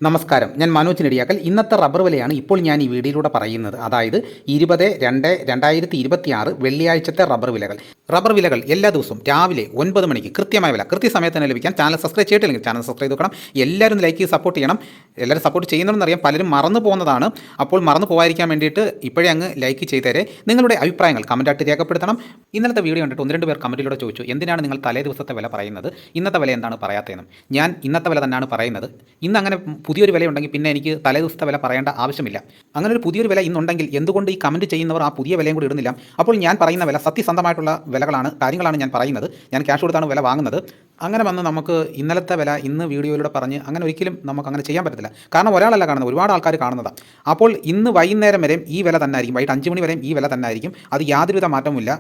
നമസ്കാരം, ഞാൻ മനോജ് നെടിയാക്കൽ. ഇന്നത്തെ റബ്ബർ വിലയാണ് ഇപ്പോൾ ഞാൻ ഈ വീഡിയോയിലൂടെ പറയുന്നത്. അതായത് 20/2/2026 വെള്ളിയാഴ്ചത്തെ റബ്ബർ വിലകൾ എല്ലാ ദിവസവും രാവിലെ 9 മണിക്ക് കൃത്യമായ വില കൃത്യസമയത്ത് തന്നെ ലഭിക്കാൻ ചാനൽ സബ്സ്ക്രൈബ് ചെയ്തിട്ടില്ലെങ്കിൽ ചാനൽ സബ്സ്ക്രൈബ് ചെയ്യണം. എല്ലാവരും ലൈക്ക് ചെയ്ത് സപ്പോർട്ട് ചെയ്യണം. എല്ലാവരും സപ്പോർട്ട് ചെയ്യുന്നതെന്നറിയാം, പലരും മറന്നു പോകുന്നതാണ്. അപ്പോൾ മറന്നു പോകാതിരിക്കാൻ വേണ്ടിയിട്ട് ഇപ്പോഴേ അങ്ങ് ലൈക്ക് ചെയ്തേരെ. നിങ്ങളുടെ അഭിപ്രായങ്ങൾ കമൻറ്റായിട്ട് രേഖപ്പെടുത്തണം. ഇന്നലത്തെ വീഡിയോ കണ്ടിട്ട് 1-2 പേർ കമൻറ്റിലൂടെ ചോദിച്ചു, എന്തിനാണ് നിങ്ങൾ തലേ ദിവസത്തെ വില പറയുന്നത്, ഇന്നത്തെ വില എന്താണ് പറയാത്തതെന്നും. ഞാൻ ഇന്നത്തെ വില തന്നെയാണ് പറയുന്നത്. ഇന്ന് അങ്ങനെ പുതിയൊരു വിലയുണ്ടെങ്കിൽ പിന്നെ എനിക്ക് തലേ ദിവസത്തെ വില പറയേണ്ട ആവശ്യമില്ല. അങ്ങനെ ഒരു പുതിയൊരു വില ഇന്നുണ്ടെങ്കിൽ എന്തുകൊണ്ട് ഈ കമൻറ്റ് ചെയ്യുന്നവർ ആ പുതിയ വിലയും കൂടി ഇടുന്നില്ല? അപ്പോൾ ഞാൻ പറയുന്ന വില സത്യസന്ധമായിട്ടുള്ള കാര്യങ്ങളാണ് ഞാൻ പറയുന്നത്. ഞാൻ ക്യാഷ് കൊടുത്താണ് വില വാങ്ങുന്നത്. അങ്ങനെ വന്ന് നമുക്ക് ഇന്നലത്തെ വില ഇന്ന് വീഡിയോയിലൂടെ പറഞ്ഞ് അങ്ങനെ ഒരിക്കലും നമുക്ക് അങ്ങനെ ചെയ്യാൻ പറ്റത്തില്ല. കാരണം ഒരാളല്ല കാണുന്നത്, ഒരുപാട് ആൾക്കാർ കാണുന്നതാണ്. അപ്പോൾ ഇന്ന് വൈകുന്നേരം വരെയും ഈ വില തന്നെ ആയിരിക്കും, വൈകിട്ട് 5 മണി വരെയും ഈ വില തന്നെ ആയിരിക്കും. അത് യാതൊരുവിധ മാറ്റവുമില്ല.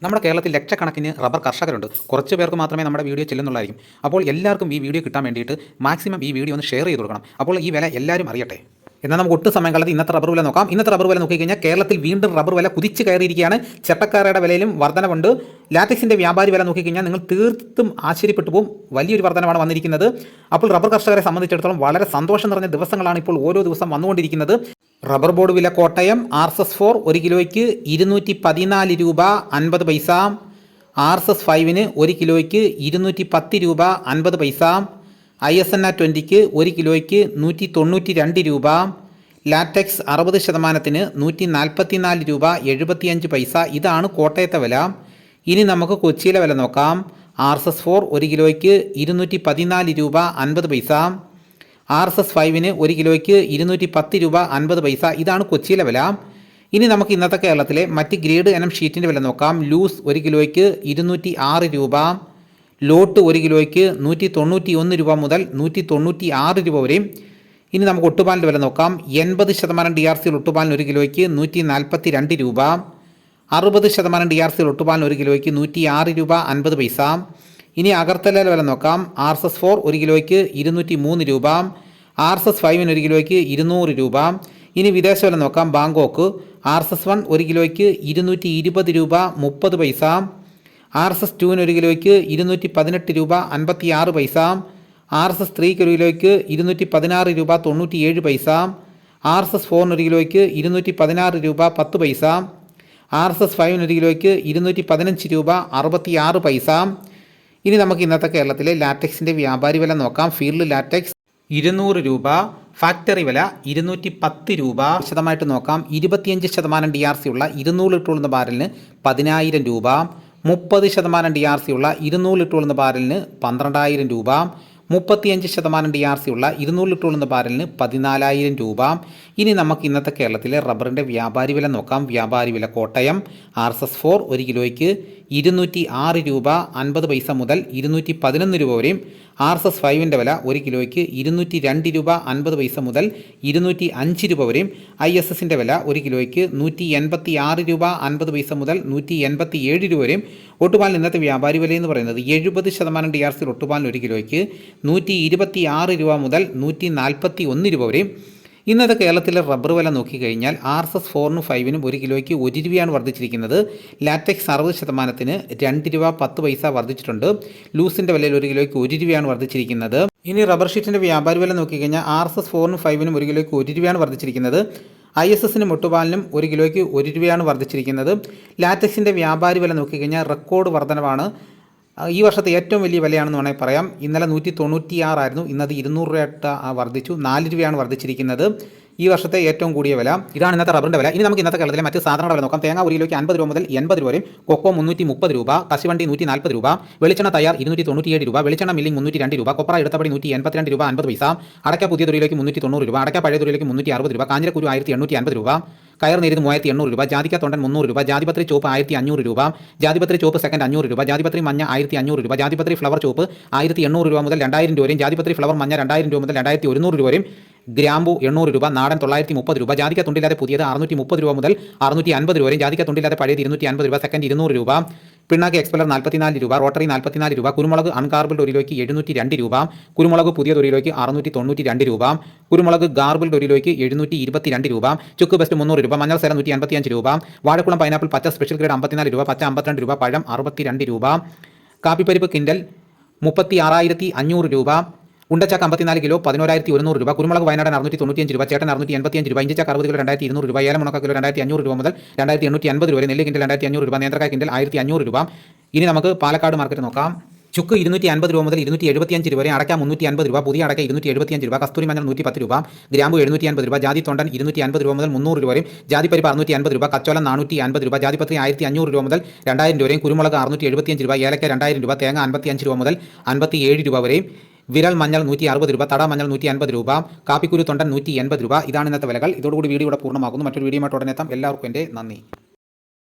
നമ്മുടെ കേരളത്തിൽ ലക്ഷക്കണക്കിന് റബ്ബർ കർഷകരുണ്ട്. കുറച്ച് പേർക്ക് മാത്രമേ നമ്മുടെ വീഡിയോ ചെല്ലുന്നുള്ളായിരിക്കും. അപ്പോൾ എല്ലാവർക്കും ഈ വീഡിയോ കിട്ടാൻ വേണ്ടിയിട്ട് മാക്സിമം ഈ വീഡിയോ ഒന്ന് ഷെയർ ചെയ്ത് കൊടുക്കണം. അപ്പോൾ ഈ വില എല്ലാവരും അറിയട്ടെ. എന്നാൽ നമുക്ക് ഒട്ടും സമയം കളയാതെ ഇന്നത്തെ റബ്ബർ വില നോക്കാം. ഇന്നത്തെ റബ്ബർ വില നോക്കിക്കഴിഞ്ഞാൽ കേരളത്തിൽ വീണ്ടും റബ്ബർ വില കുതിച്ച് കയറിയിരിക്കുകയാണ്. ചട്ടക്കാരയുടെ വിലയിലും വർധനവുണ്ട്. ലാറ്റക്സിൻ്റെ വ്യാപാരി വില നോക്കിക്കഴിഞ്ഞാൽ നിങ്ങൾ തീർത്തും ആശ്ചര്യപ്പെട്ടു പോകും. വലിയൊരു വർധനമാണ് വന്നിരിക്കുന്നത്. അപ്പോൾ റബ്ബർ കർഷകരെ സംബന്ധിച്ചിടത്തോളം വളരെ സന്തോഷം നിറഞ്ഞ ദിവസങ്ങളാണ് ഇപ്പോൾ ഓരോ ദിവസം വന്നുകൊണ്ടിരിക്കുന്നത്. റബ്ബർ ബോർഡ് വില കോട്ടയം RSS4 1 കിലോയ്ക്ക് 214 രൂപ 50 പൈസ. RSS 5 1 കിലോയ്ക്ക് 210 രൂപ 50 പൈസ. ISNR 20 1 കിലോയ്ക്ക് 192 രൂപ. ലാറ്റക്സ് 60% 144 രൂപ 75 പൈസ. ഇതാണ് കോട്ടയത്തെ വില. ഇനി നമുക്ക് കൊച്ചിയിലെ വില നോക്കാം. RSS4 1 കിലോയ്ക്ക് 214 രൂപ 50 പൈസ. RSS 5 1 കിലോയ്ക്ക് 210 രൂപ 50 പൈസ. ഇതാണ് കൊച്ചിയിലെ വില. ഇനി നമുക്ക് ഇന്നത്തെ കേരളത്തിലെ മറ്റ് ഗ്രേഡ് ഇനം ഷീറ്റിൻ്റെ വില നോക്കാം. ലൂസ് 1 കിലോയ്ക്ക് 206 രൂപ. ലോട്ട് 1 കിലോയ്ക്ക് 191 രൂപ മുതൽ 196 രൂപ വരെയും. ഇനി നമുക്ക് ഒട്ടുപാലിൻ്റെ വില നോക്കാം. 80% DRC ഒട്ടുപാലിന് 1 കിലോയ്ക്ക് 142 രൂപ. 60% DRC ഒട്ടുപാലിന് 1 കിലോയ്ക്ക് 106 രൂപ 50 പൈസ. ഇനി അഗർത്തലയിലെ വില നോക്കാം. RSS4 1 കിലോയ്ക്ക് 203 രൂപ. RSS 5 1 കിലോയ്ക്ക് 200 രൂപ. ഇനി വിദേശ വില നോക്കാം. ബാങ്കോക്ക് RSS1 1 കിലോയ്ക്ക് 220 രൂപ 30 പൈസ. RSS 2 1 കിലോയ്ക്ക് 218 രൂപ 56 പൈസ. RSS 3 1 കിലോയ്ക്ക് 216 രൂപ 97 പൈസ. RSS 4 1 കിലോയ്ക്ക് 216 രൂപ 10 പൈസ. RSS 5 1 കിലോയ്ക്ക് 215 രൂപ 66 പൈസ. ഇനി നമുക്ക് ഇന്നത്തെ കേരളത്തിലെ ലാറ്റക്സിൻ്റെ വ്യാപാരി വില നോക്കാം. ഫീൽഡ് ലാറ്റക്സ് 200 രൂപ. ഫാക്ടറി വില 210 രൂപ. വിശദമായിട്ട് നോക്കാം. 25% DRC ഉള്ള 200 ലിറ്റർ ഉള്ള ബാരലിന് 10,000 രൂപ. 30% DRC ഉള്ള 200 ലിറ്റർ ഉള്ള ബാരലിന് 12,000 രൂപ. 35% DRC ഉള്ള 200 ലിറ്റർ ഉള്ള ബാരലിന് 14,000 രൂപ. ഇനി നമുക്ക് ഇന്നത്തെ കേരളത്തിലെ റബ്ബറിൻ്റെ വ്യാപാരി വില നോക്കാം. വ്യാപാരി വില കോട്ടയം RSS4 1 കിലോയ്ക്ക് 206 രൂപ 50 പൈസ മുതൽ 211 രൂപ വരെയും. RSS 5 വില 1 കിലോയ്ക്ക് 202 രൂപ 50 പൈസ മുതൽ 205 രൂപ വരെയും. ISSൻ്റെ വില 1 കിലോയ്ക്ക് 186 രൂപ 50 പൈസ മുതൽ 187 രൂപ വരെയും. ഒട്ടുപാലിന് ഇന്നത്തെ വ്യാപാരി വില എന്ന് പറയുന്നത് 70% DRC ഒട്ടുപാലിന് 1 കിലോയ്ക്ക് 126 രൂപ മുതൽ 141 രൂപ വരെയും. ഇന്നത്തെ കേരളത്തിലെ റബ്ബർ വില നോക്കിക്കഴിഞ്ഞാൽ RSS 4 5 1 കിലോയ്ക്ക് 1 രൂപയാണ് വർദ്ധിച്ചിരിക്കുന്നത്. ലാറ്റക്സ് 60% 2 രൂപ 10 പൈസ വർദ്ധിച്ചിട്ടുണ്ട്. ലൂസിൻ്റെ വിലയിൽ 1 കിലോയ്ക്ക് 1 രൂപയാണ് വർദ്ധിച്ചിരിക്കുന്നത്. ഇനി റബ്ബർ ഷീറ്റിൻ്റെ വ്യാപാരി വില നോക്കിക്കഴിഞ്ഞാൽ RSS 4 5 1 കിലോയ്ക്ക് 1 രൂപയാണ് വർദ്ധിച്ചിരിക്കുന്നത്. ISSനും ഒട്ടുപാലിനും 1 കിലോയ്ക്ക് 1 രൂപയാണ് വർദ്ധിച്ചിരിക്കുന്നത്. ലാറ്റക്സിൻ്റെ വ്യാപാരി വില നോക്കിക്കഴിഞ്ഞാൽ റെക്കോർഡ് വർധനവാണ്. ഈ വർഷത്തെ ഏറ്റവും വലിയ വിലയാണെന്ന് വേണമെങ്കിൽ പറയാം. ഇന്നലെ 196 ആയിരുന്നു, ഇന്നത് 200 രൂപയായിട്ട് വർദ്ധിച്ചു. 4 രൂപയാണ് വർദ്ധിച്ചിരിക്കുന്നത്. ഈ വർഷത്തെ ഏറ്റവും കൂടിയ വില ഇതാണ് ഇന്നത്തെ റബ്ബറിൻ്റെ വില. ഇനി നമുക്ക് ഇന്നത്തെ കേരളത്തിലെ മറ്റ് സാധനങ്ങളുടെ വില നോക്കാം. തേങ്ങ 1 കിലോയ്ക്ക് 50 രൂപ മുതൽ 80 രൂപ വരെയും. കൊക്കോ 330 രൂപ. കശുവണ്ടി 140 രൂപ. വെളിച്ചെണ്ണ തയ്യാർ 297 രൂപ. വെളിച്ചെണ്ണ മില്ലിംഗ് 302 രൂപ. കൊപ്ര എടുത്തപടി 182 രൂപ 50 പൈസ. അടയ്ക്ക പുതിയ തൊഴിലേക്ക് 390 രൂപ. അടയ്ക്ക പഴയ തൊഴിലേക്ക് 360 രൂപ. കാഞ്ഞിരക്കുരു 1850 രൂപ. കയർ നേരിത് 3800 രൂപ. ജാതിക്ക തൊണ്ടൻ 300 രൂപ. ജാതിപത്രി ചോപ്പ് 1500 രൂപ. ജാതിപത്രി ചോപ്പ് സെക്കൻഡ് 500 രൂപ. ജാതിപത്രി മഞ്ഞ 1500 രൂപ. ജാതിപത്രി ഫ്ലവർ ചോപ്പ് 1800 രൂപ മുതൽ 2000 രൂപ വരെയും. ജാതിപത്രി ഫ്ലവർ മഞ്ഞ 2000 രൂപ മുതൽ 2100 രൂപ വരെയും. ഗ്രാമ്പു 800 രൂപ. നാടൻ 930 രൂപ. ജാതിക്ക തുണ്ടില്ലാതെ പുതിയത് 630 രൂപ മുതൽ 650 രൂപ വരെയും. ജാതിക്ക തുണ്ടില്ലാതെ പഴയത് 250 രൂപ. സെക്കൻഡ് 200 രൂപ. പിണ്ണാക്ക് എക്സ്പെല്ലർ 44 രൂപ. റോട്ടറി 44 രൂപ. കുരുമുളക് അൺകാർബിൾഡ് 1 കിലോയ്ക്ക് 702 രൂപ. കുരുമുളക് പുതിയത് 1 കിലോയ്ക്ക് 692 രൂപ. കുരുമുളക് ഗാർബിൾഡ് 1 കിലോയ്ക്ക് 722 രൂപ. ചുക്ക് ബെസ്റ്റ് 300 രൂപ. മഞ്ഞൾ സേല 155 രൂപ. വാഴക്കുളം പൈനാപ്പിൾ പച്ച സ്പെഷ്യൽ ഗ്രേഡ് 54 രൂപ. പച്ച 52 രൂപ. പഴം 62 രൂപ. കാപ്പിപ്പരിപ്പ് കിൻഡൽ 36,500 രൂപ. ഉണ്ടച്ചാക്ക് 54 കിലോ 11,100 രൂപ, കുരുമുളക് വയനാടൻ 695 രൂപ, ചേട്ടൻ 685 രൂപ, ഇഞ്ചിച്ചാക്ക് 60 കിലോ 2,200 രൂപ, ഏലം ഉണക്ക കിലോ 2,500 രൂപ മുതൽ 2,850 രൂപ വരെ, നെല്ല് കിൻഡൽ 2,500 രൂപ, നേന്ത്രക്കായ കിൻഡൽ 1,500 രൂപ. ഇനി നമുക്ക് പാലക്കാട് മാർക്കറ്റ് നോക്കാം. ചുക്ക് 250 രൂപ മുതൽ 275 രൂപ വരെ, അടയ്ക്ക 350 രൂപ, പുതിയ അടയ്ക്ക 275 രൂപ, കസ്തൂരി മഞ്ഞൾ 110 രൂപ, ഗ്രാമ്പു 750 രൂപ, ജാതി തൊണ്ടൻ 250 രൂപ മുതൽ 300 രൂപ വരെയും, ജാതിപ്പരിപ്പ് 650 രൂപ, കച്ചോലം 450 രൂപ, ജാതിപത്രി 1,500 രൂപ മുതൽ 2,000 രൂപ വരെയും, കുരുമുളക് 675 രൂപ, ഏലക്ക 2,000 രൂപ, തേങ്ങ 55 രൂപ മുതൽ 57 രൂപ വരെയും, വിരൽ മഞ്ഞൾ 160 രൂപ, തട മഞ്ഞൾ 150 രൂപ, കാപ്പിക്കുരു തൊണ്ടൻ 180 രൂപ. ഇതാണ് ഇന്നത്തെ വിലകൾ. ഇതോടുകൂടി വീഡിയോ ഇവിടെ പൂർണ്ണമാകുന്നു. മറ്റൊരു വീഡിയോയുമായിട്ട് ഉടനെ എത്താം. എല്ലാവർക്കും എൻ്റെ നന്ദി.